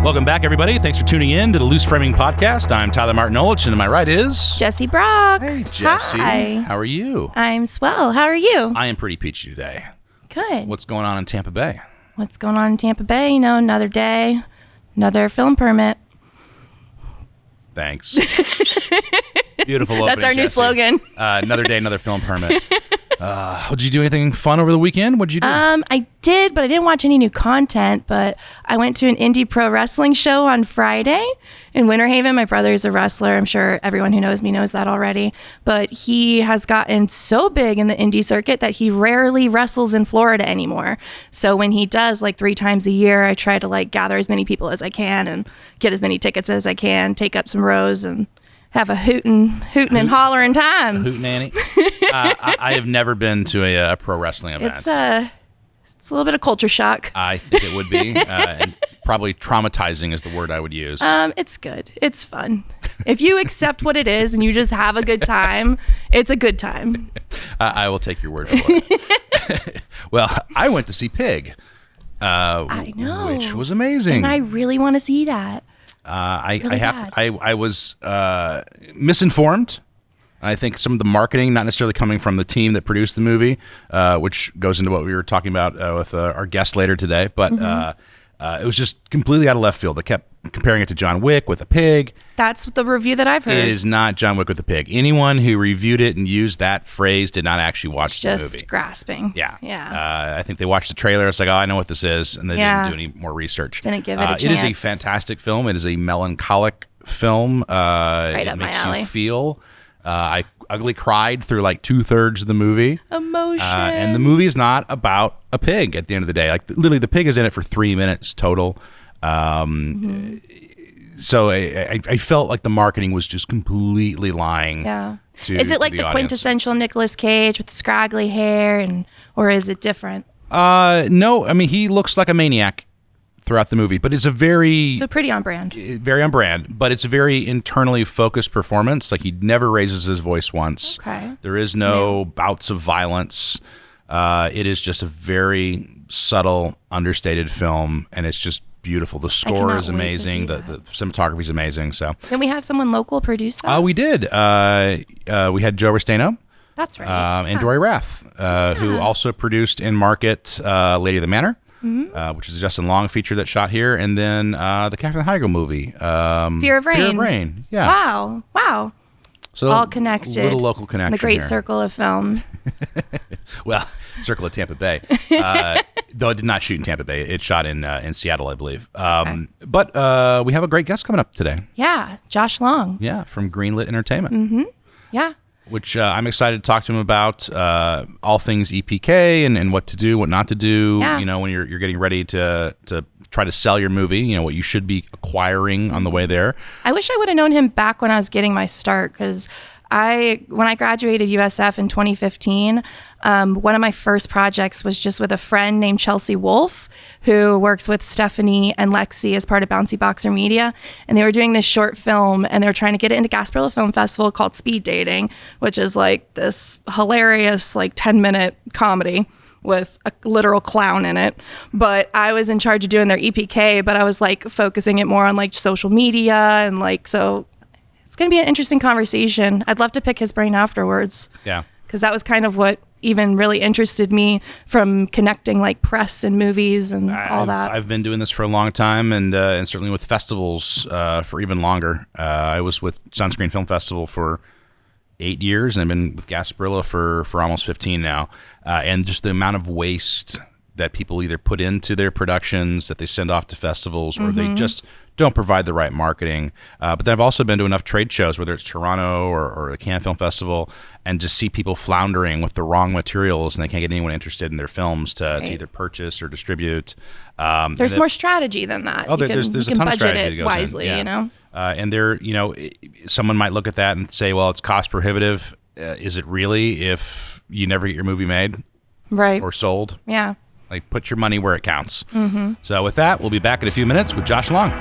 Welcome back, everybody. Thanks for tuning in to the Loose Framing Podcast. I'm Tyler Martin-Olich, and to my right is... Jesse Brock. Hey, Jesse. Hi. How are you? I'm swell. How are you? I am pretty peachy today. Good. What's going on in Tampa Bay? What's going on in Tampa Bay? You know, another day, another film permit. Thanks. Beautiful opening, That's our new Jesse. slogan. Another day, another film permit. Did you do anything fun over the weekend? What'd you do? I did, but I didn't watch any new content. But I went to an indie pro wrestling show on Friday in Winter Haven. My brother is a wrestler. I'm sure everyone who knows me knows that already. But he has gotten so big in the indie circuit that he rarely wrestles in Florida anymore. So when he does, like 3 times a year, I try to like gather as many people as I can and get as many tickets as I can, take up some rows and have a hootin' and hollering time. Hootenanny. I have never been to a pro wrestling event. It's a little bit of culture shock. I think it would be. And probably traumatizing is the word I would use. It's good. It's fun. If you accept what it is and you just have a good time, it's a good time. I will take your word for it. Well, I went to see Pig. I know. Which was amazing. And I really want to see that. I was misinformed. I think some of the marketing, not necessarily coming from the team that produced the movie, which goes into what we were talking about with our guest later today, but it was just completely out of left field. They kept comparing it to John Wick with a pig. That's the review that I've heard. It is not John Wick with a pig. Anyone who reviewed it and used that phrase did not actually watch the movie. Just grasping. Yeah. I think they watched the trailer. It's like, oh, I know what this is. And they didn't do any more research. Didn't give it a chance. It is a fantastic film. It is a melancholic film. Right up my alley. It makes you feel. I ugly cried through like 2/3 of the movie. Emotion. And the movie is not about a pig at the end of the day. Like literally the pig is in it for 3 minutes total. So I felt like the marketing was just completely lying. Yeah. Is it like the audience. Quintessential Nicolas Cage with the scraggly hair, or is it different? No, I mean he looks like a maniac throughout the movie, but it's a pretty on brand. Very on brand, but it's a very internally focused performance. Like he never raises his voice once. Okay. There is no bouts of violence. It is just a very subtle, understated film, and it's just beautiful. The score is amazing. The cinematography is amazing. So can we have someone local produce that? We did. We had Joe Restaino. That's right. And Dory Rath, who also produced in market Lady of the Manor, which is a Justin Long feature that shot here, and then the Catherine Heigl movie, Fear of Rain. Fear of Rain. Yeah. Wow. So all connected. A little local connection. The great here. Circle of Film. Well, Circle of Tampa Bay. Though it did not shoot in Tampa Bay. It shot in Seattle, I believe. But we have a great guest coming up today. Yeah, Josh Long. Yeah, from Greenlit Entertainment. Yeah. Which I'm excited to talk to him about all things EPK and what to do, what not to do. Yeah. You know, when you're getting ready to try to sell your movie, you know, what you should be acquiring on the way there. I wish I would have known him back when I was getting my start, because when I graduated USF in 2015, one of my first projects was just with a friend named Chelsea Wolf, who works with Stephanie and Lexi as part of Bouncy Boxer Media. And they were doing this short film, and they were trying to get it into Gasparilla Film Festival called Speed Dating, which is like this hilarious, like 10-minute comedy with a literal clown in it. But I was in charge of doing their EPK, but I was like focusing it more on like social media and like, so it's going to be an interesting conversation. I'd love to pick his brain afterwards. Yeah. Because that was kind of what even really interested me, from connecting like press and movies and all that. I've been doing this for a long time, and certainly with festivals for even longer. I was with Sunscreen Film Festival for 8 years, and I've been with Gasparilla for almost 15 now. And just the amount of waste that people either put into their productions that they send off to festivals, or they just don't provide the right marketing. But then I've also been to enough trade shows, whether it's Toronto or the Cannes Film Festival, and just see people floundering with the wrong materials, and they can't get anyone interested in their films to either purchase or distribute. There's more strategy than that. There's a ton of strategy that goes wisely, in. you know? And someone might look at that and say, well, it's cost prohibitive. Is it really, if you never get your movie made? Right. Or sold? Yeah. Like, put your money where it counts. So with that, we'll be back in a few minutes with Josh Long.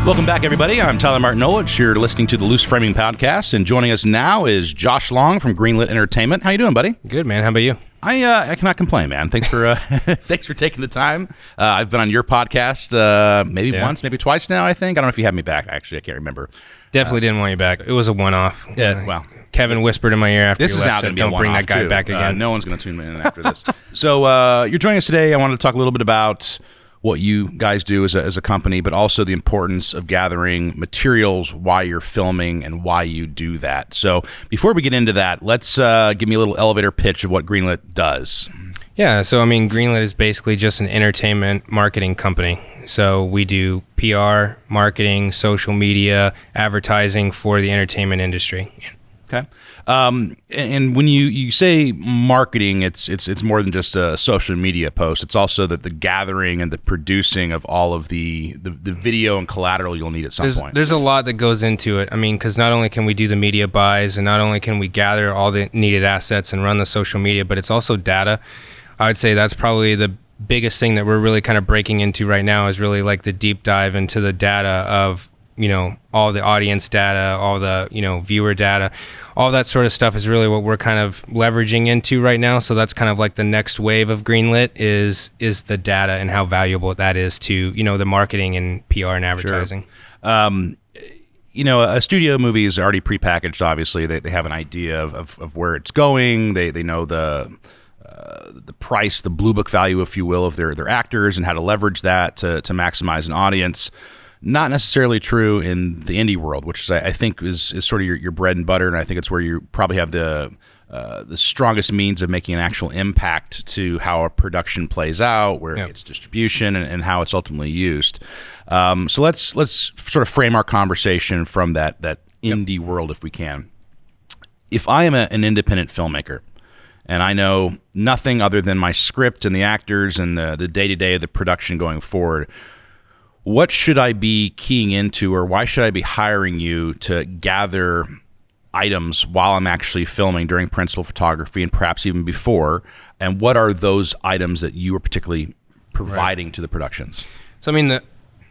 Welcome back, everybody. I'm Tyler Martinovich. You're listening to the Loose Framing Podcast, and joining us now is Josh Long from Greenlit Entertainment. How you doing, buddy? Good, man. How about you? I cannot complain, man. Thanks for thanks for taking the time. I've been on your podcast maybe once, maybe twice now, I think. I don't know if you had me back. Actually, I can't remember. Definitely didn't want you back. It was a one-off. Yeah, well. Kevin whispered in my ear after This you is left, now going to be a don't bring that guy too. back again. No one's going to tune in after this. So you're joining us today. I wanted to talk a little bit about what you guys do as a company, but also the importance of gathering materials while you're filming and why you do that. So before we get into that, let's give me a little elevator pitch of what Greenlit does. Yeah, so I mean, Greenlit is basically just an entertainment marketing company. So we do PR, marketing, social media, advertising for the entertainment industry. Okay. And when you say marketing, it's more than just a social media post. It's also the gathering and the producing of all of the video and collateral you'll need at some point. There's a lot that goes into it. I mean, because not only can we do the media buys and not only can we gather all the needed assets and run the social media, but it's also data. I would say that's probably the biggest thing that we're really kind of breaking into right now is really like the deep dive into the data of, you know, all the audience data, all the, you know, viewer data, all that sort of stuff is really what we're kind of leveraging into right now. So that's kind of like the next wave of Greenlit is the data and how valuable that is to, you know, the marketing and PR and advertising. Sure. You know, a studio movie is already prepackaged. Obviously, they have an idea of where it's going. They know the price, the blue book value, if you will, of their actors and how to leverage that to maximize an audience. Not necessarily true in the indie world, which is, I think is sort of your bread and butter, and I think it's where you probably have the strongest means of making an actual impact to how a production plays out, where it gets distribution, and how it's ultimately used. So let's sort of frame our conversation from that indie world, if we can. If I am an independent filmmaker, and I know nothing other than my script and the actors and the day-to-day of the production going forward, what should I be keying into, or why should I be hiring you to gather items while I'm actually filming during principal photography and perhaps even before? And what are those items that you are particularly providing to the productions? So, I mean,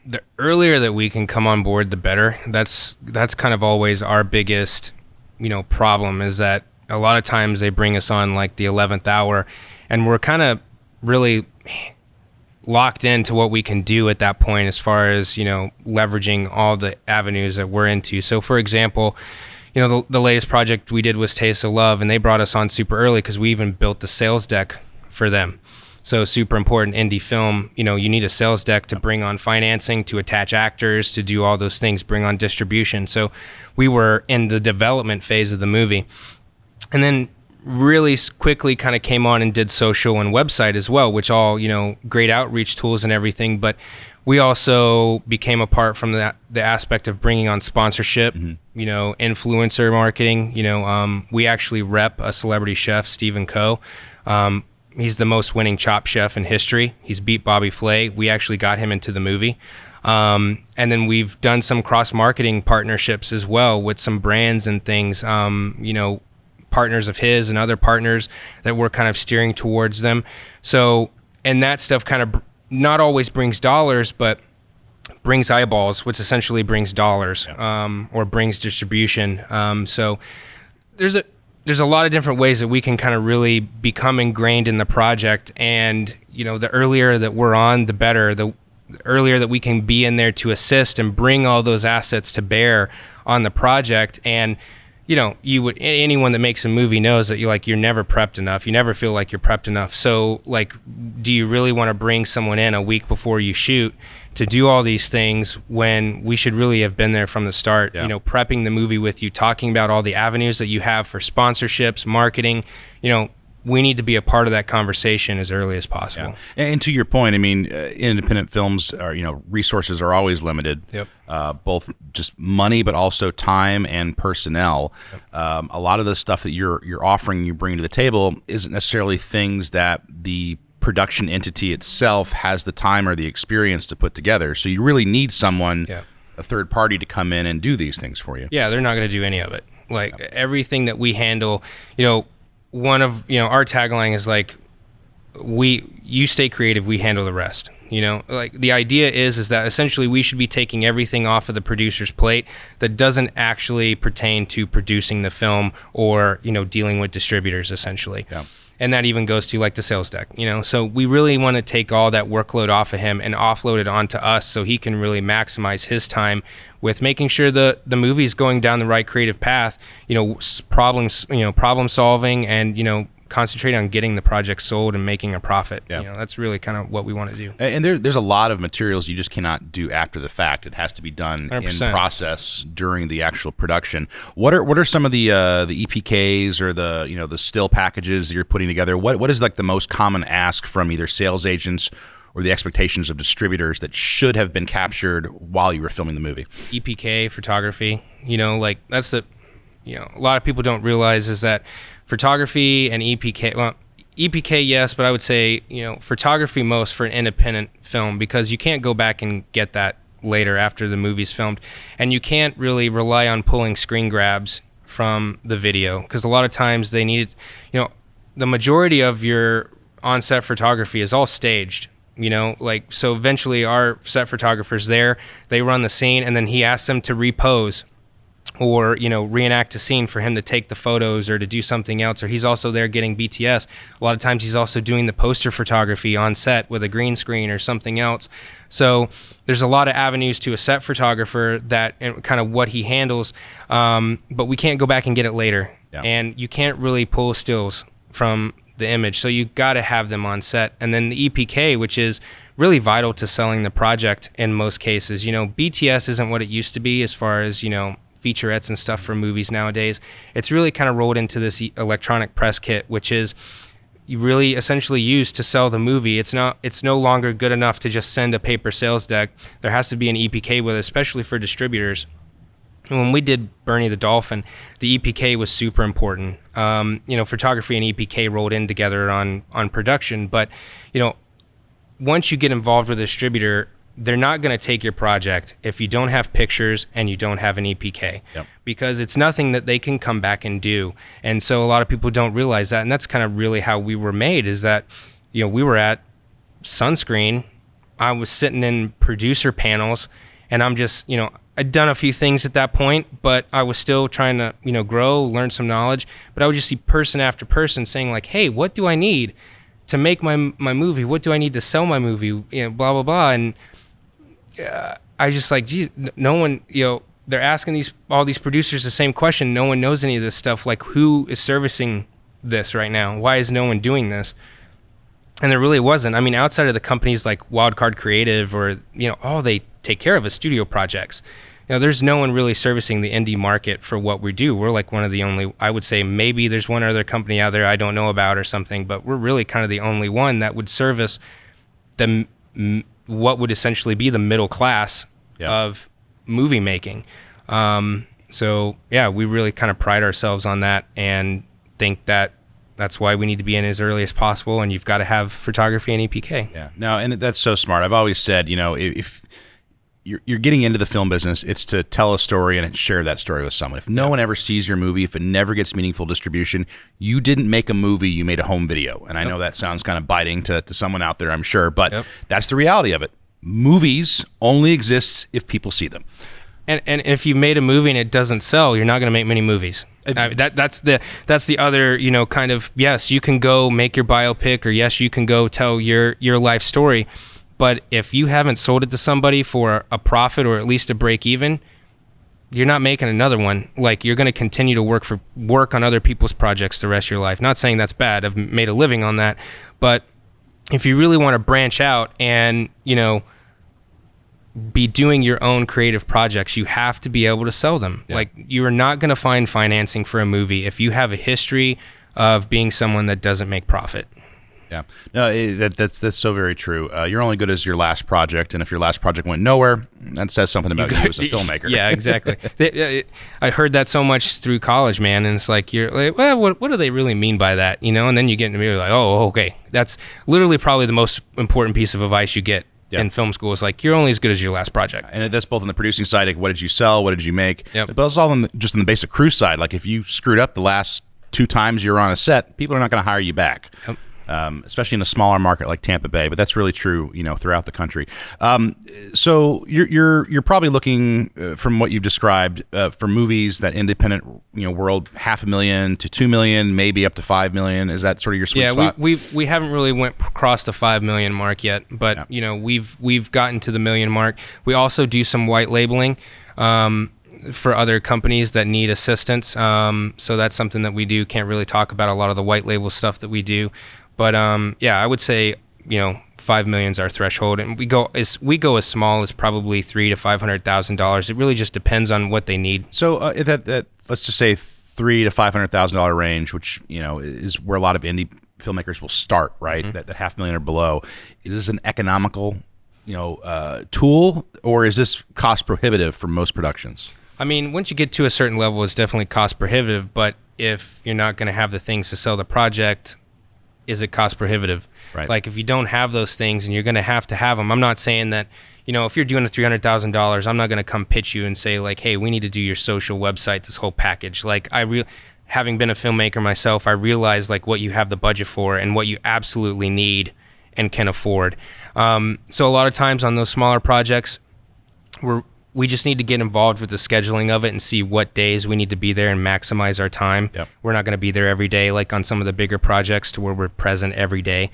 the earlier that we can come on board, the better. That's kind of always our biggest, you know, problem is that a lot of times they bring us on like the 11th hour and we're kind of really locked into what we can do at that point as far as, you know, leveraging all the avenues that we're into. So for example, you know, the latest project we did was Taste of Love, and they brought us on super early because we even built the sales deck for them. So super important indie film, you know, you need a sales deck to bring on financing, to attach actors, to do all those things, bring on distribution. So we were in the development phase of the movie. And then really quickly kind of came on and did social and website as well, which all, you know, great outreach tools and everything. But we also became a part from the aspect of bringing on sponsorship, you know, influencer marketing. You know, we actually rep a celebrity chef, Stephen Coe. He's the most winning chop chef in history. He's beat Bobby Flay. We actually got him into the movie. And then we've done some cross-marketing partnerships as well with some brands and things, you know, partners of his and other partners that we're kind of steering towards them. So, and that stuff kind of not always brings dollars, but brings eyeballs, which essentially brings dollars, or brings distribution. So there's a lot of different ways that we can kind of really become ingrained in the project. And, you know, the earlier that we're on, the better. The earlier that we can be in there to assist and bring all those assets to bear on the project. And you know, anyone that makes a movie knows that you're never prepped enough. You never feel like you're prepped enough. So like, do you really want to bring someone in a week before you shoot to do all these things when we should really have been there from the start, you know, prepping the movie with you, talking about all the avenues that you have for sponsorships, marketing, you know, we need to be a part of that conversation as early as possible. Yeah. And to your point, I mean, independent films are, you know, resources are always limited. Both just money, but also time and personnel. A lot of the stuff that you're offering, you bring to the table, isn't necessarily things that the production entity itself has the time or the experience to put together. So you really need someone, a third party, to come in and do these things for you. Yeah, they're not going to do any of it. Like everything that we handle, you know, one of, you know, our tagline is like, you stay creative, we handle the rest. Like the idea is that essentially we should be taking everything off of the producer's plate that doesn't actually pertain to producing the film or, dealing with distributors essentially. Yeah. And that even goes to like the sales deck, So we really want to take all that workload off of him and offload it onto us so he can really maximize his time with making sure the movie's going down the right creative path, problem solving and, concentrate on getting the project sold and making a profit. Yeah. That's really kind of what we want to do. And there's a lot of materials you just cannot do after the fact. It has to be done 100%. in process during the actual production. What are some of the EPKs or the still packages that you're putting together? What is like the most common ask from either sales agents or the expectations of distributors that should have been captured while you were filming the movie? EPK photography, like that's a lot of people don't realize is that photography and EPK, yes, but I would say, photography most for an independent film, because you can't go back and get that later after the movie's filmed. And you can't really rely on pulling screen grabs from the video, because a lot of times they need, the majority of your on-set photography is all staged. So eventually our set photographer's there, they run the scene, and then he asks them to repose or reenact a scene for him to take the photos or to do something else, or he's also there getting BTS. A lot of times he's also doing the poster photography on set with a green screen or something else. So there's a lot of avenues to a set photographer that and kind of what he handles, but we can't go back and get it later. Yeah. And you can't really pull stills from the image, so you got to have them on set. And then the EPK, which is really vital to selling the project in most cases. BTS isn't what it used to be as far as featurettes and stuff for movies nowadays. It's really kind of rolled into this electronic press kit, which is you really essentially used to sell the movie. It's no longer good enough to just send a paper sales deck. There has to be an EPK with it, especially for distributors. And when we did Bernie the Dolphin, the EPK was super important. Photography and EPK rolled in together on production, but once you get involved with a distributor, they're not going to take your project if you don't have pictures and you don't have an EPK. Yep. Because it's nothing that they can come back and do. And so a lot of people don't realize that. And that's kind of really how we were made, is that, we were at Sunscreen. I was sitting in producer panels, and I'm just, I'd done a few things at that point, but I was still trying to, grow, learn some knowledge. But I would just see person after person saying like, hey, what do I need to make my movie? What do I need to sell my movie? Blah, blah, blah. And I just like, geez, no one, they're asking all these producers the same question. No one knows any of this stuff. Like, who is servicing this right now? Why is no one doing this? And there really wasn't. I mean, outside of the companies like Wildcard Creative or, all they take care of is studio projects. There's no one really servicing the indie market for what we do. We're like one of the only, I would say maybe there's one other company out there I don't know about or something, but we're really kind of the only one that would service what would essentially be the middle class of movie making. So yeah, we really kind of pride ourselves on that and think that that's why we need to be in as early as possible, and you've got to have photography and EPK. Yeah, no, and that's so smart. I've always said, if you're getting into the film business, it's to tell a story and share that story with someone. If no one ever sees your movie, if it never gets meaningful distribution, you didn't make a movie, you made a home video. And I know that sounds kind of biting to someone out there, I'm sure, but that's the reality of it. Movies only exist if people see them. And if you made a movie and it doesn't sell, you're not going to make many movies. That's the other, kind of, yes, you can go make your biopic, or yes, you can go tell your life story. But if you haven't sold it to somebody for a profit or at least a break even, you're not making another one. Like, you're going to continue to work on other people's projects the rest of your life. Not saying that's bad. I've made a living on that. But if you really want to branch out and, be doing your own creative projects, you have to be able to sell them. Yeah. Like, you are not going to find financing for a movie if you have a history of being someone that doesn't make profit. Yeah, no, that's so very true. You're only good as your last project, and if your last project went nowhere, that says something about you as a filmmaker. Yeah, exactly. I heard that so much through college, man, and it's like, you're like, well, what do they really mean by that? And then you get into me like, oh, okay, that's literally probably the most important piece of advice you get in film school. Is like, you're only as good as your last project. And that's both on the producing side, like, what did you sell, what did you make? Yep. But it's all just on the basic crew side. Like, if you screwed up the last 2 times you're on a set, people are not going to hire you back. Yep. especially in a smaller market like Tampa Bay. But that's really true, throughout the country. So you're probably looking, from what you've described, for movies that independent world, $500,000 to $2 million, maybe up to $5 million. Is that sort of your sweet spot? We haven't really went across the 5 million mark yet, but we've gotten to the million mark. We also do some white labeling for other companies that need assistance. So that's something that we do. Can't really talk about a lot of the white label stuff that we do, but I would say 5 million is our threshold, and we go as small as probably $300,000 to $500,000. It really just depends on what they need. So that let's just say $300,000 to $500,000 range, which is where a lot of indie filmmakers will start, right? That $500,000 or below. Is this an economical tool, or is this cost prohibitive for most productions? I mean, once you get to a certain level, it's definitely cost prohibitive. But if you're not going to have the things to sell the project, is it cost prohibitive? Right. Like if you don't have those things and you're going to have them, I'm not saying that, if you're doing a $300,000, I'm not going to come pitch you and say like, hey, we need to do your social website, this whole package. Like having been a filmmaker myself, I realize like what you have the budget for and what you absolutely need and can afford. So a lot of times on those smaller projects, we just need to get involved with the scheduling of it and see what days we need to be there and maximize our time. Yep. We're not going to be there every day like on some of the bigger projects to where we're present every day.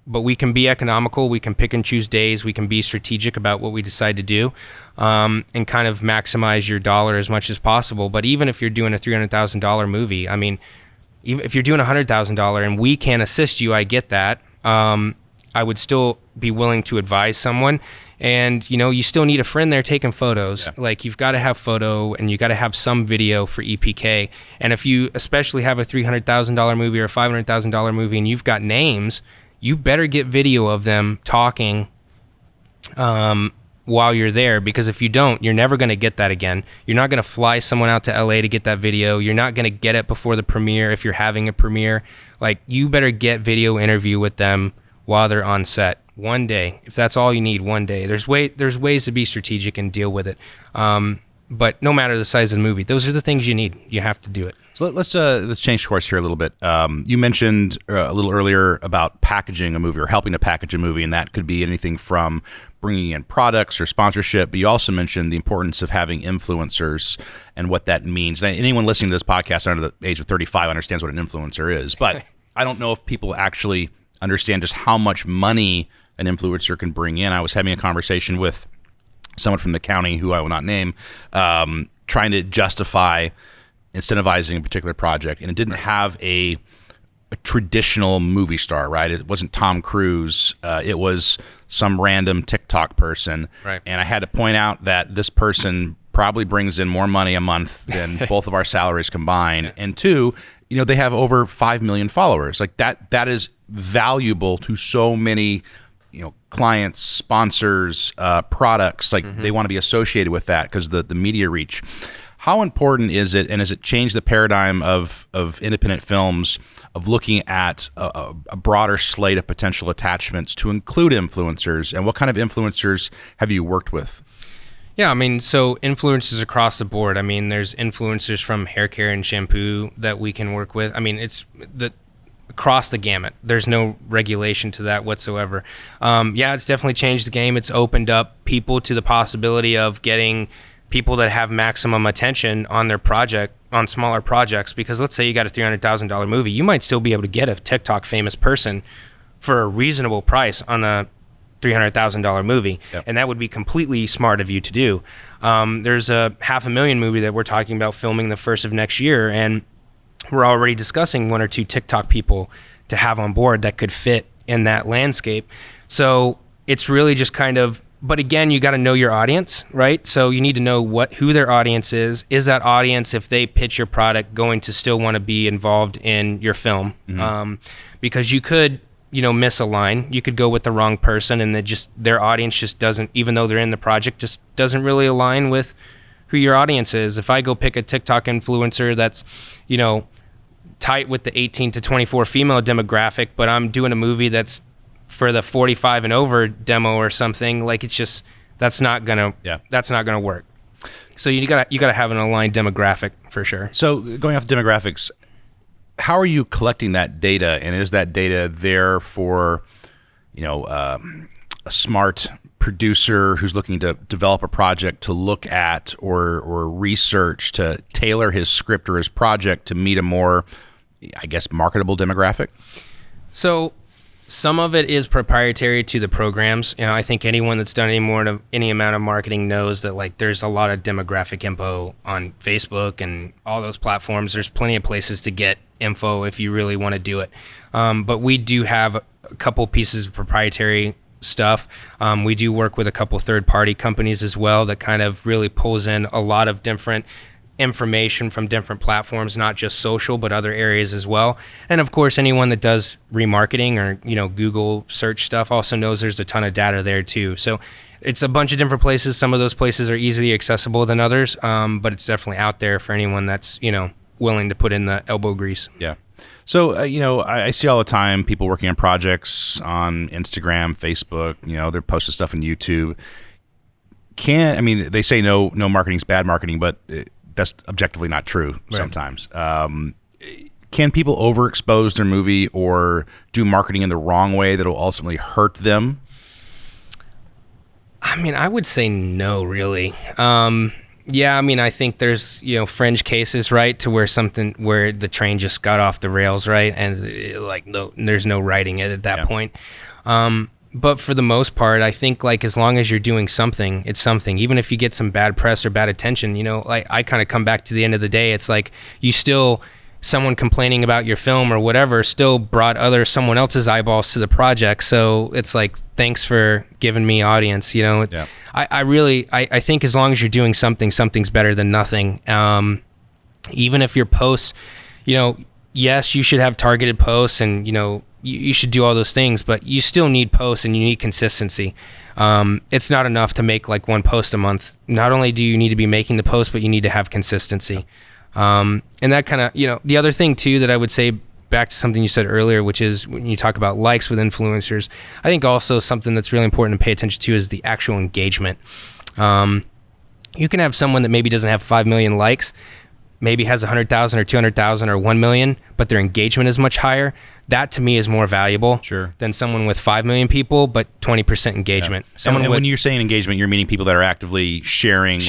But we can be economical. We can pick and choose days. We can be strategic about what we decide to do and kind of maximize your dollar as much as possible. But even if you're doing a $300,000 movie, I mean, even if you're doing $100,000 and we can assist you, I get that. I would still be willing to advise someone. And, you still need a friend there taking photos. Yeah. Like, you've got to have photo and you got to have some video for EPK. And if you especially have a $300,000 movie or a $500,000 movie and you've got names, you better get video of them talking while you're there. Because if you don't, you're never going to get that again. You're not going to fly someone out to LA to get that video. You're not going to get it before the premiere if you're having a premiere. Like, you better get video interview with them while they're on set. One day, if that's all you need, one day. There's ways to be strategic and deal with it. But no matter the size of the movie, those are the things you need. You have to do it. So let's change course here a little bit. You mentioned a little earlier about packaging a movie or helping to package a movie, and that could be anything from bringing in products or sponsorship. But you also mentioned the importance of having influencers and what that means. Now, anyone listening to this podcast under the age of 35 understands what an influencer is, but I don't know if people actually understand just how much money an influencer can bring in. I was having a conversation with someone from the county who I will not name, trying to justify incentivizing a particular project, and it didn't have a traditional movie star, right? It wasn't Tom Cruise. It was some random TikTok person. Right. And I had to point out that this person probably brings in more money a month than both of our salaries combined. And two, they have over 5 million followers. Like that is valuable to so many clients, sponsors, products. Like they want to be associated with that because the media reach. How important is it, and has it changed the paradigm of independent films of looking at a broader slate of potential attachments to include influencers? And what kind of influencers have you worked with? Yeah, I mean, so influencers across the board. I mean, there's influencers from hair care and shampoo that we can work with. I mean, it's across the gamut. There's no regulation to that whatsoever. It's definitely changed the game. It's opened up people to the possibility of getting people that have maximum attention on their project, on smaller projects, because let's say you got a $300,000 movie, you might still be able to get a TikTok famous person for a reasonable price on a $300,000 movie. Yep. And that would be completely smart of you to do. There's a $500,000 movie that we're talking about filming the first of next year, and we're already discussing one or two TikTok people to have on board that could fit in that landscape. So it's really just kind of, but again, you got to know your audience, right? So you need to know who their audience is. Is that audience, if they pitch your product, going to still want to be involved in your film? Mm-hmm. Because you could, miss a line. You could go with the wrong person, and their audience just doesn't, even though they're in the project, just doesn't really align with who your audience is. If I go pick a TikTok influencer that's, tight with the 18 to 24 female demographic, but I'm doing a movie that's for the 45 and over demo or something, like that's not gonna work. So you gotta have an aligned demographic for sure. So going off demographics, how are you collecting that data, and is that data there for, a smart producer who's looking to develop a project to look at or research to tailor his script or his project to meet a more, I guess, marketable demographic? So some of it is proprietary to the programs. I think anyone that's done any amount of marketing knows that like there's a lot of demographic info on Facebook and all those platforms. There's plenty of places to get info if you really want to do it. But we do have a couple pieces of proprietary stuff. We do work with a couple third-party companies as well that kind of really pulls in a lot of different information from different platforms, not just social, but other areas as well. And of course, anyone that does remarketing or, Google search stuff also knows there's a ton of data there too. So it's a bunch of different places. Some of those places are easily accessible than others, but it's definitely out there for anyone that's, willing to put in the elbow grease. Yeah. So, I see all the time people working on projects on Instagram, Facebook, they're posting stuff on YouTube. They say no marketing's bad marketing, but that's objectively not true sometimes. Can people overexpose their movie or do marketing in the wrong way that will ultimately hurt them? I would say no, really. I think there's, fringe cases, right, to where the train just got off the rails, right, and there's no righting it at that point. But for the most part, I think like as long as you're doing something, it's something. Even if you get some bad press or bad attention, I kind of come back to the end of the day. It's like someone complaining about your film or whatever still brought someone else's eyeballs to the project. So it's like, thanks for giving me audience. Yeah. I think as long as you're doing something, something's better than nothing. Even if your posts, yes, you should have targeted posts and, you should do all those things, but you still need posts and you need consistency. It's not enough to make like one post a month. Not only do you need to be making the post, but you need to have consistency. And that kind of, the other thing too that I would say back to something you said earlier, which is when you talk about likes with influencers, I think also something that's really important to pay attention to is the actual engagement. You can have someone that maybe doesn't have 5 million likes, maybe has 100,000 or 200,000 or 1 million, but their engagement is much higher. That to me is more valuable than someone with 5 million people, but 20% engagement. Yeah. When you're saying engagement, you're meaning people that are actively sharing,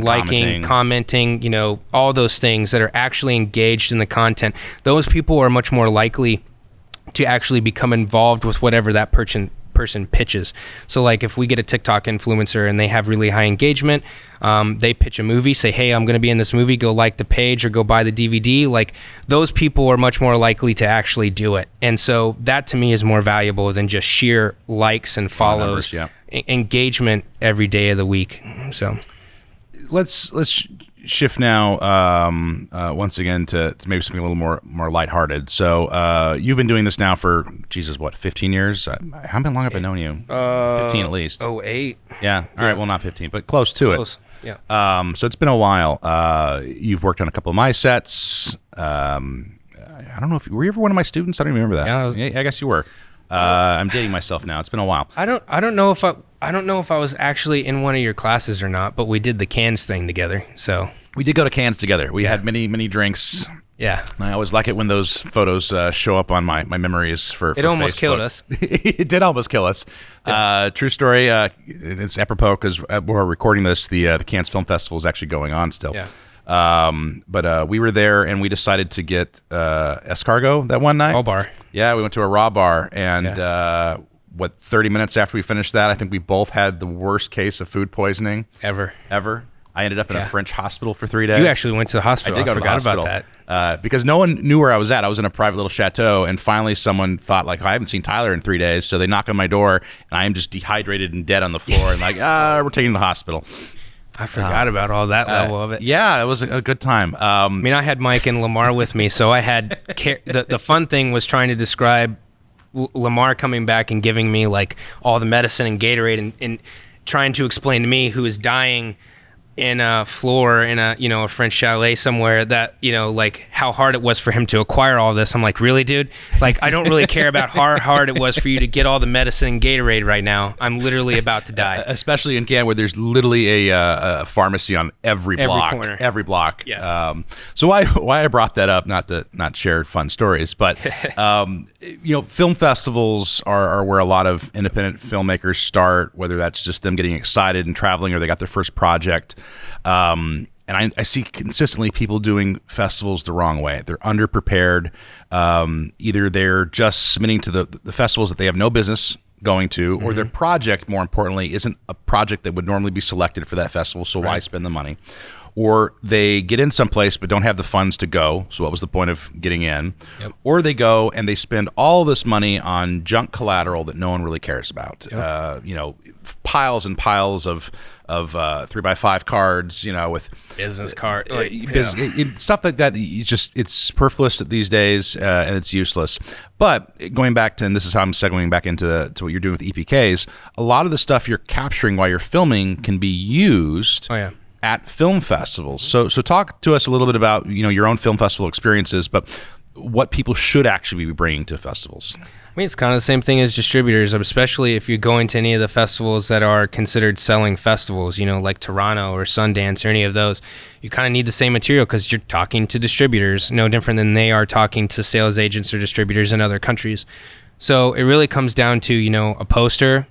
liking, commenting, all those things that are actually engaged in the content. Those people are much more likely to actually become involved with whatever that person pitches. So like if we get a TikTok influencer and they have really high engagement, they pitch a movie, say, hey, I'm going to be in this movie, go like the page or go buy the DVD. Like those people are much more likely to actually do it. And so that to me is more valuable than just sheer likes and follows, engagement every day of the week. So let's shift now once again to maybe something a little more lighthearted. So you've been doing this now for 15 years? How long have I known you? 15 at least. 8. Yeah. All right. Well, not 15, but close to it. Yeah. So it's been a while. You've worked on a couple of my sets. I don't know if were you ever one of my students? I don't even remember that. Yeah, I guess you were. I'm dating myself now. It's been a while. I don't know if I was actually in one of your classes or not, but we did the cans thing together. So we did go to Cannes together. We had many drinks. Yeah. I always like it when those photos show up on my memories for It almost Facebook. killed us. It did almost kill us. Yeah. True story. It's apropos because we're recording this. The Cannes Film Festival is actually going on still. Yeah. But we were there and we decided to get escargot that one night. Raw bar. Yeah, we went to a raw bar and 30 minutes after we finished that, I think we both had the worst case of food poisoning ever. I ended up in a French hospital for 3 days. You actually went to the hospital. I did go to the hospital. About that. Because no one knew where I was at. I was in a private little chateau, and finally someone thought, like, I haven't seen Tyler in 3 days, so they knock on my door, and I am just dehydrated and dead on the floor, and like, we're taking you to the hospital. I forgot about all that level of it. Yeah, it was a good time. I had Mike and Lamar with me, so I had the fun thing was trying to describe Lamar coming back and giving me like all the medicine and Gatorade and trying to explain to me who is dying in a floor in a, a French chalet somewhere that, like how hard it was for him to acquire all this. I'm like, really, dude? Like, I don't really care about how hard it was for you to get all the medicine and Gatorade right now. I'm literally about to die. Especially in Canada, where there's literally a pharmacy on every block. corner. Every block. Yeah. So why I brought that up, not share fun stories, but film festivals are where a lot of independent filmmakers start, whether that's just them getting excited and traveling or they got their first project. And I see consistently people doing festivals the wrong way. They're underprepared. Either they're just submitting to the festivals that they have no business going to, or their project, more importantly, isn't a project that would normally be selected for that festival, so why spend the money? Or they get in someplace but don't have the funds to go, so what was the point of getting in? Yep. Or they go and they spend all this money on junk collateral that no one really cares about. Yep. Piles and piles of 3x5 cards, with business card, stuff like that. It's superfluous these days, and it's useless. But going back to, and this is how I'm segueing back to what you're doing with EPKs, a lot of the stuff you're capturing while you're filming can be used at film festivals. So talk to us a little bit about your own film festival experiences, but what people should actually be bringing to festivals. I mean, it's kind of the same thing as distributors, especially if you're going to any of the festivals that are considered selling festivals, like Toronto or Sundance or any of those. You kind of need the same material because you're talking to distributors, no different than they are talking to sales agents or distributors in other countries. So it really comes down to, a poster,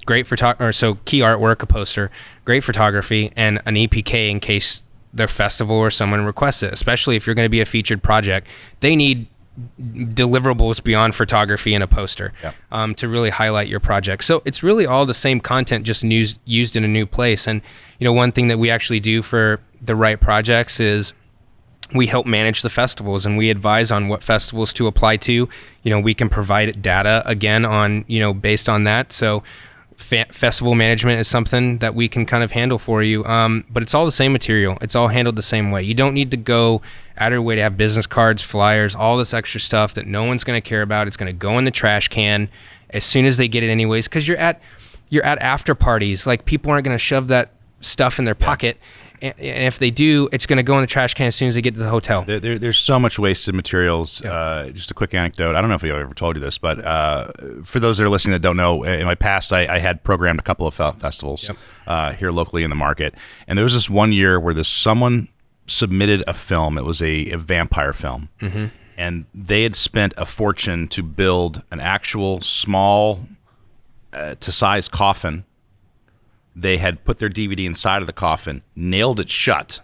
great key artwork, a poster, great photography, and an EPK in case their festival or someone requests it, especially if you're going to be a featured project. They need deliverables beyond photography and a poster to really highlight your project. So it's really all the same content, just used in a new place. And one thing that we actually do for the right projects is we help manage the festivals and we advise on what festivals to apply to. We can provide data again on based on that. So festival management is something that we can kind of handle for you, but it's all the same material. It's all handled the same way. You don't need to go out of your way to have business cards, flyers, all this extra stuff that no one's going to care about. It's going to go in the trash can as soon as they get it anyways, because you're at after parties. Like, people aren't going to shove that stuff in their pocket, and if they do, it's going to go in the trash can as soon as they get to the hotel. There's so much wasted materials. Just a quick anecdote. I don't know if I've ever told you this, but for those that are listening that don't know, in my past, I had programmed a couple of festivals here locally in the market. And there was this one year where someone submitted a film. It was a vampire film. Mm-hmm. And they had spent a fortune to build an actual small to size coffin. They had put their DVD inside of the coffin, nailed it shut,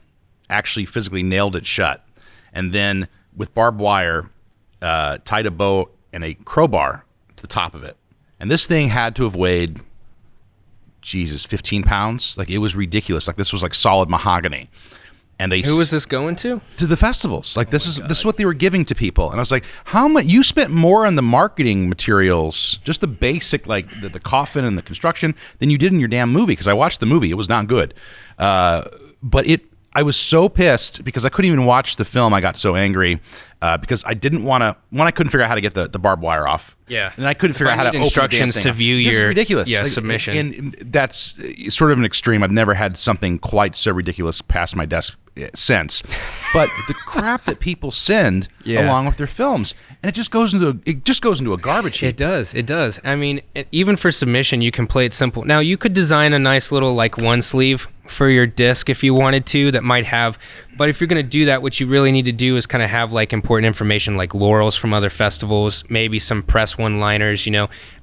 actually physically nailed it shut, and then with barbed wire, tied a bow and a crowbar to the top of it. And this thing had to have weighed, 15 pounds. Like, it was ridiculous. Like, this was like solid mahogany. And who was this going to? To the festivals. Like, this is what they were giving to people. And I was like, how much? You spent more on the marketing materials, just the basic, like the coffin and the construction, than you did in your damn movie. Because I watched the movie. It was not good. But I was so pissed because I couldn't even watch the film. I got so angry because I didn't want to. One, I couldn't figure out how to get the barbed wire off. Yeah, and I couldn't figure out how to open instructions the damn thing to view This your is ridiculous. submission. And that's sort of an extreme. I've never had something quite so ridiculous pass my desk since. But the crap that people send along with their films, and it just goes into a garbage heap. It does. I mean, even for submission, you can play it simple. Now, you could design a nice little one sleeve for your disc if you wanted to, that might have, but if you're going to do that, what you really need to do is kind of have important information like laurels from other festivals, maybe some press one-liners.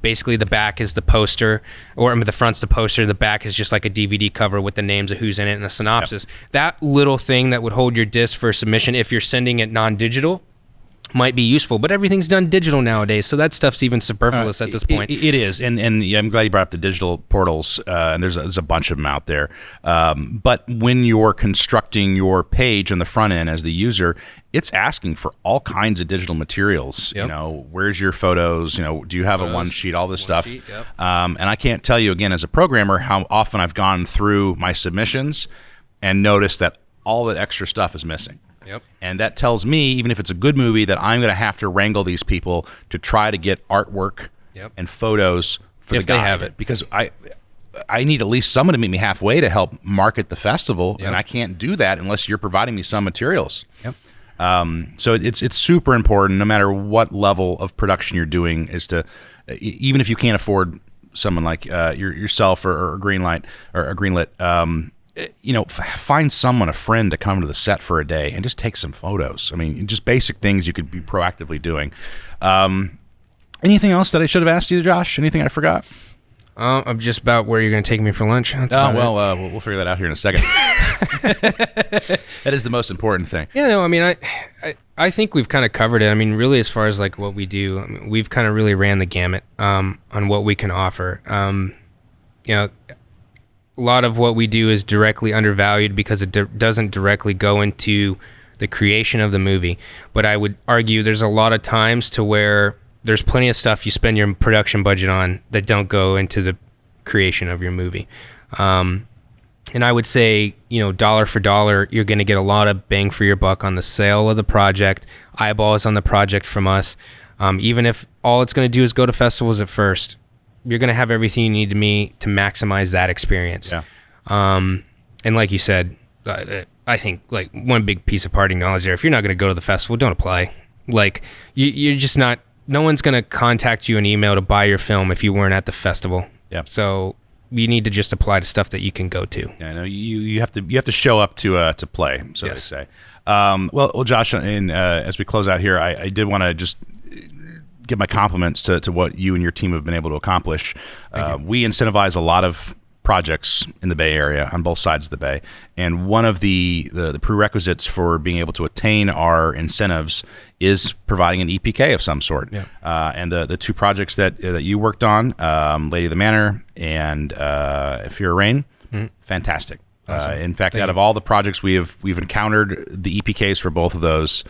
Basically the back is the poster, or the front's the poster, the back is just like a DVD cover with the names of who's in it and a synopsis. That little thing that would hold your disc for submission if you're sending it non-digital might be useful, but everything's done digital nowadays, so that stuff's even superfluous at this point. It is, and I'm glad you brought up the digital portals, and there's a bunch of them out there. But when you're constructing your page on the front end as the user, it's asking for all kinds of digital materials. Where's your photos? Do you have a one sheet? All this stuff. And I can't tell you again as a programmer how often I've gone through my submissions and noticed that all that extra stuff is missing. Yep. And that tells me, even if it's a good movie, that I'm going to have to wrangle these people to try to get artwork and photos for if the guide. They have it. Because I need at least someone to meet me halfway to help market the festival, Yep. and I can't do that unless you're providing me some materials. Yep. So it's super important, no matter what level of production you're doing, is to, even if you can't afford someone like yourself or Greenlight or Greenlit, find someone, a friend, to come to the set for a day and just take some photos. I mean, just basic things you could be proactively doing. Anything else that I should have asked you, Josh? Anything I forgot? I'm just about where you're going to take me for lunch. That's about it. We'll figure that out here in a second. That is the most important thing. Yeah, no, I mean, I think we've kind of covered it. I mean, really, as far as like what we do, I mean, we've kind of really ran the gamut on what we can offer. A lot of what we do is directly undervalued because it doesn't directly go into the creation of the movie. But I would argue there's a lot of times to where there's plenty of stuff you spend your production budget on that don't go into the creation of your movie. And I would say, dollar for dollar, you're going to get a lot of bang for your buck on the sale of the project, eyeballs on the project from us. Even if all it's going to do is go to festivals at first, you're going to have everything you need to maximize that experience. Yeah. And like you said, I think like one big piece of parting knowledge there, if you're not going to go to the festival, don't apply. Like you're just not, no one's going to contact you an email to buy your film if you weren't at the festival. Yeah. So you need to just apply to stuff that you can go to. Yeah, no, you have to show up to play, so Yes. to say. Well, Josh, and as we close out here, I did want to just give my compliments to what you and your team have been able to accomplish. We incentivize a lot of projects in the Bay Area on both sides of the Bay, and one of the prerequisites for being able to attain our incentives is providing an EPK of some sort. Yeah. And the two projects that you worked on, Lady of the Manor and Fear of Rain, fantastic. Awesome. In fact, Thank out you. of all the projects we've encountered, the EPKs for both of those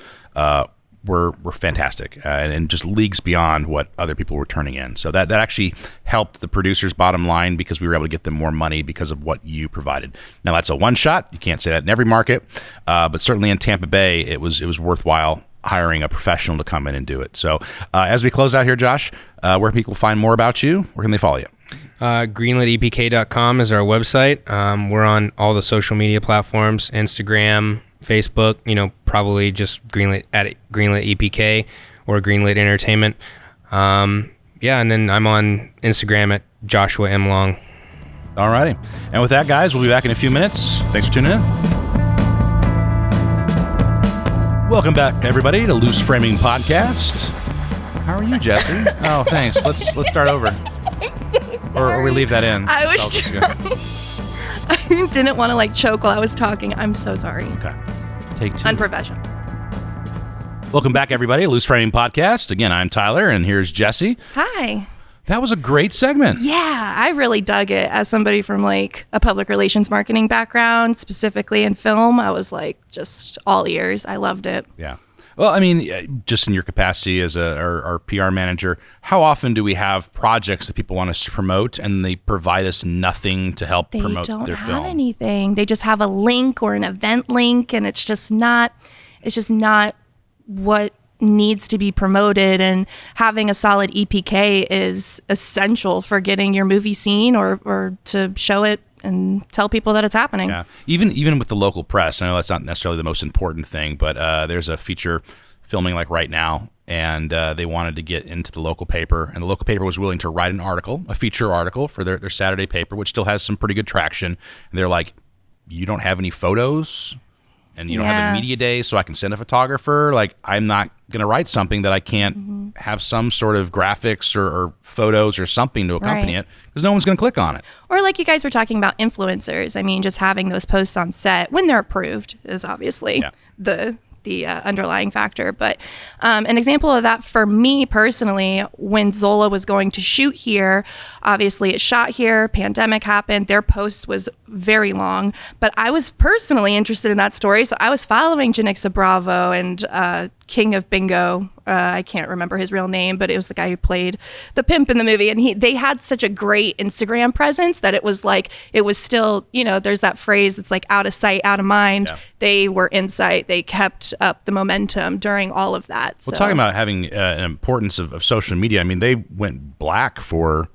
were fantastic and just leagues beyond what other people were turning in. So that actually helped the producers' bottom line because we were able to get them more money because of what you provided. Now that's a one shot. You can't say that in every market, but certainly in Tampa Bay, it was worthwhile hiring a professional to come in and do it. So as we close out here, Josh, where can people find more about you? Where can they follow you? GreenlitEPK.com is our website. We're on all the social media platforms, Instagram, Facebook, probably just Greenlit at Greenlit EPK or Greenlit Entertainment. And then I'm on Instagram at Joshua M. Long. All righty. And with that, guys, we'll be back in a few minutes. Thanks for tuning in. Welcome back, everybody, to Loose Framing Podcast. How are you, Jesse? Oh, thanks. Let's start over. I'm so sorry. Or we leave that in. I was It's all good. I didn't want to choke while I was talking. I'm so sorry. Okay. Take two. Unprofessional. Welcome back, everybody. Loose Framing Podcast. Again, I'm Tyler, and here's Jesse. Hi. That was a great segment. Yeah, I really dug it. As somebody from a public relations marketing background, specifically in film, I was just all ears. I loved it. Yeah. Well, I mean, just in your capacity as our PR manager, how often do we have projects that people want us to promote and they provide us nothing to help They promote don't their have film? anything. They just have a link or an event link, and it's just not what needs to be promoted. And having a solid EPK is essential for getting your movie seen or to show it and tell people that it's happening. Yeah, even with the local press, I know that's not necessarily the most important thing, but there's a feature filming right now, and they wanted to get into the local paper, and the local paper was willing to write an article, a feature article for their Saturday paper, which still has some pretty good traction. And they're like, you don't have any photos, and you don't have a media day, so I can send a photographer. I'm not going to write something that I can't have some sort of graphics or photos or something to accompany Right. it, because no one's going to click on it. Or like you guys were talking about influencers. I mean, just having those posts on set when they're approved is obviously the underlying factor. But an example of that for me personally, when Zola was going to shoot here, obviously it shot here, pandemic happened, their post was very long, but I was personally interested in that story. So I was following Janixa Bravo and King of Bingo. I can't remember his real name, but it was the guy who played the pimp in the movie. And they had such a great Instagram presence that it was still, there's that phrase that's out of sight, out of mind. Yeah. They were in sight. They kept up the momentum during all of that. Well, talking about having an importance of social media, I mean, they went black for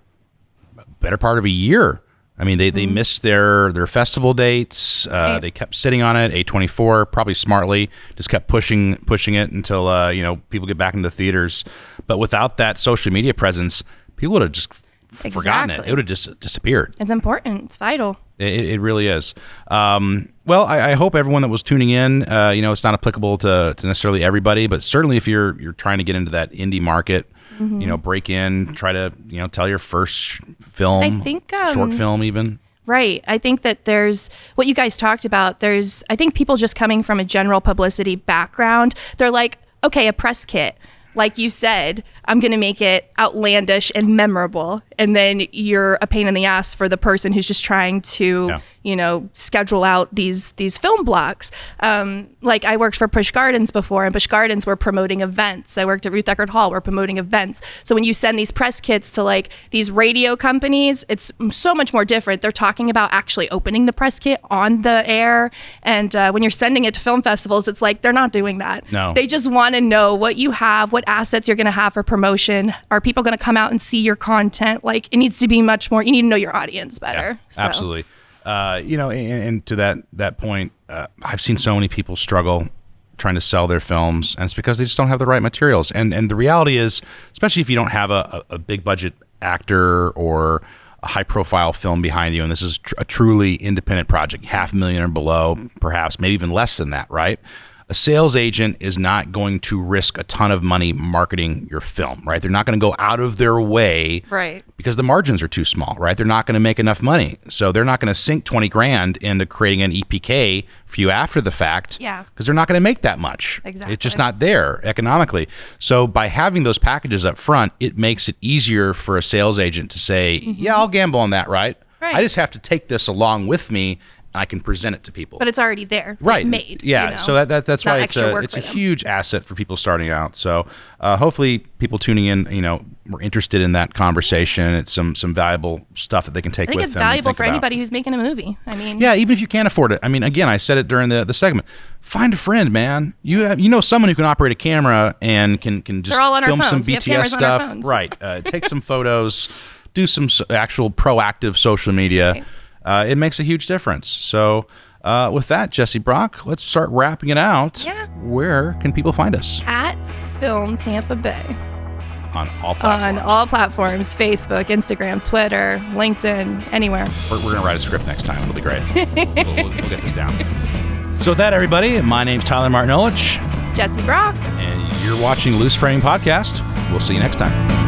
a better part of a year I mean, they missed their festival dates. They kept sitting on it. A24 probably smartly just kept pushing it until people get back into theaters. But without that social media presence, people would have just forgotten it. It would have just disappeared. It's important. It's vital. It really is. Well, I hope everyone that was tuning in, it's not applicable to necessarily everybody, but certainly if you're trying to get into that indie market, break in, try to, tell your first film, I think, short film even. Right. I think that there's what you guys talked about. I think people just coming from a general publicity background, they're like, okay, a press kit. Like you said, I'm going to make it outlandish and memorable. And then you're a pain in the ass for the person who's just trying to, schedule out these film blocks. Like I worked for Busch Gardens before, and Busch Gardens were promoting events. I worked at Ruth Eckerd Hall, we're promoting events. So when you send these press kits to like these radio companies, it's so much more different. They're talking about actually opening the press kit on the air. And when you're sending it to film festivals, it's like they're not doing that. No. They just want to know what you have, what assets you're going to have for promotion. Are people going to come out and see your content? Like it needs to be much more, you need to know your audience better. Yeah, absolutely. And to that point, I've seen so many people struggle trying to sell their films, and it's because they just don't have the right materials. And the reality is, especially if you don't have a big budget actor or a high profile film behind you, and this is a truly independent project, $500,000 or below, perhaps, maybe even less than that, right? A sales agent is not going to risk a ton of money marketing your film, right? They're not going to go out of their way, right? Because the margins are too small, right? They're not going to make enough money. So they're not going to sink 20 grand into creating an EPK for you after the fact, because they're not going to make that much. Exactly. It's just not there economically. So by having those packages up front, it makes it easier for a sales agent to say, yeah, I'll gamble on that, right? I just have to take this along with me. I can present it to people. But it's already there. Right. It's made. Yeah. So that's why it's a huge asset for people starting out. So hopefully people tuning in, were interested in that conversation. It's some valuable stuff that they can take with them. I think it's valuable for anybody who's making a movie. I mean, yeah, even if you can't afford it. I mean, again, I said it during the segment. Find a friend, man. You know someone who can operate a camera and can just film some BTS stuff. Right. Take some photos. Do some actual proactive social media. Right. It makes a huge difference. So with that, Jesse Brock, let's start wrapping it out. Yeah. Where can people find us? At Film Tampa Bay. On all platforms. On all platforms. Facebook, Instagram, Twitter, LinkedIn, anywhere. We're going to write a script next time. It'll be great. we'll get this down. So with that, everybody, my name's Tyler Martinovich. Jesse Brock. And you're watching Loose Frame Podcast. We'll see you next time.